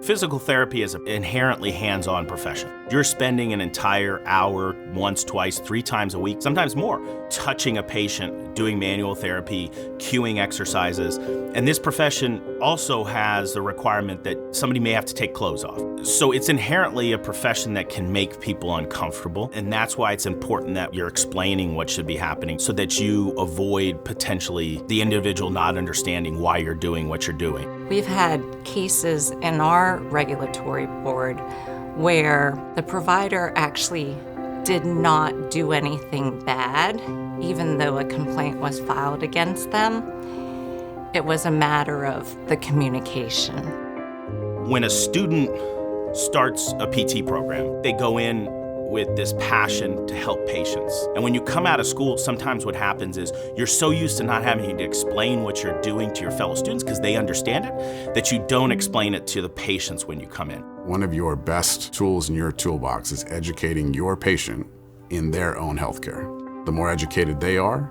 Physical therapy is an inherently hands-on profession. You're spending an entire hour, once, twice, 3 times a week, sometimes more, touching a patient, doing manual therapy, cueing exercises. And this profession also has the requirement that somebody may have to take clothes off. So it's inherently a profession that can make people uncomfortable. And that's why it's important that you're explaining what should be happening so that you avoid potentially the individual not understanding why you're doing what you're doing. We've had cases in our regulatory board where the provider actually did not do anything bad, even though a complaint was filed against them. It was a matter of the communication. When a student starts a PT program, they go in with this passion to help patients. And when you come out of school, sometimes what happens is you're so used to not having to explain what you're doing to your fellow students because they understand it, that you don't explain it to the patients when you come in. One of your best tools in your toolbox is educating your patient in their own healthcare. The more educated they are,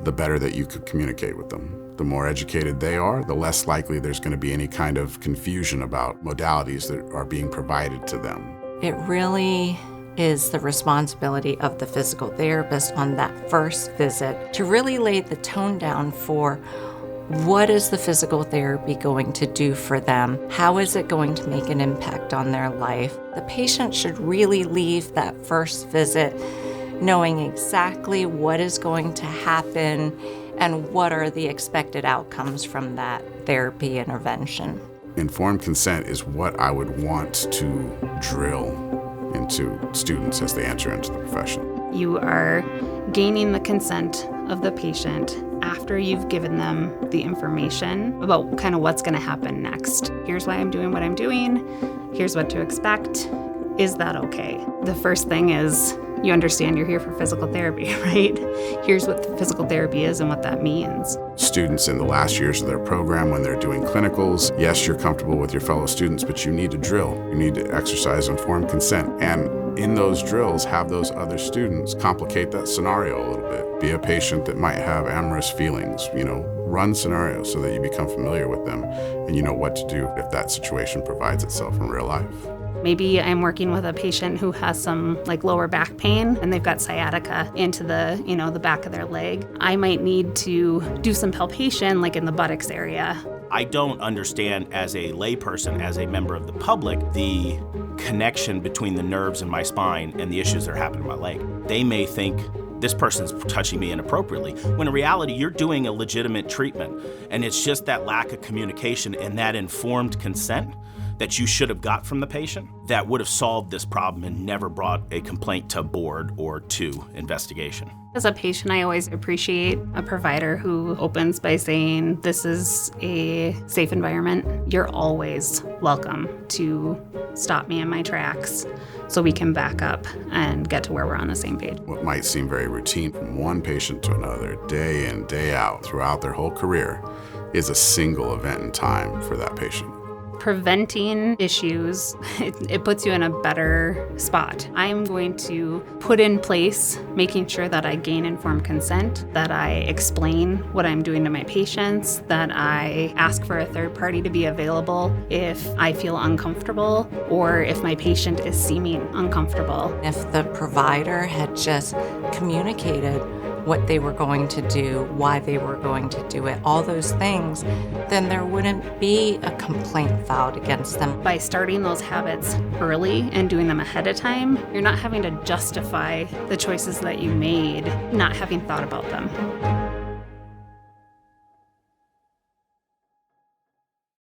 the better that you could communicate with them. The more educated they are, the less likely there's going to be any kind of confusion about modalities that are being provided to them. It really is the responsibility of the physical therapist on that first visit to really lay the tone down for what is the physical therapy going to do for them? How is it going to make an impact on their life? The patient should really leave that first visit knowing exactly what is going to happen and what are the expected outcomes from that therapy intervention. Informed consent is what I would want to drill into students as they enter into the profession. You are gaining the consent of the patient after you've given them the information about kind of what's going to happen next. Here's why I'm doing what I'm doing. Here's what to expect. Is that okay? The first thing is you understand you're here for physical therapy, right? Here's what the physical therapy is and what that means. Students in the last years of their program, when they're doing clinicals, yes, you're comfortable with your fellow students, but you need to drill. You need to exercise informed consent. And in those drills, have those other students complicate that scenario a little bit. Be a patient that might have amorous feelings, run scenarios so that you become familiar with them and you know what to do if that situation provides itself in real life. Maybe I'm working with a patient who has some lower back pain and they've got sciatica into the back of their leg. I might need to do some palpation in the buttocks area. I don't understand as a layperson, as a member of the public, the connection between the nerves in my spine and the issues that are happening in my leg. They may think this person's touching me inappropriately, when in reality, you're doing a legitimate treatment. And it's just that lack of communication and that informed consent that you should have got from the patient that would have solved this problem and never brought a complaint to board or to investigation. As a patient, I always appreciate a provider who opens by saying, this is a safe environment. You're always welcome to stop me in my tracks so we can back up and get to where we're on the same page. What might seem very routine from one patient to another, day in, day out, throughout their whole career, is a single event in time for that patient. Preventing issues, it puts you in a better spot. I'm going to put in place making sure that I gain informed consent, that I explain what I'm doing to my patients, that I ask for a third party to be available if I feel uncomfortable or if my patient is seeming uncomfortable. If the provider had just communicated what they were going to do, why they were going to do it, all those things, then there wouldn't be a complaint filed against them. By starting those habits early and doing them ahead of time, you're not having to justify the choices that you made, not having thought about them.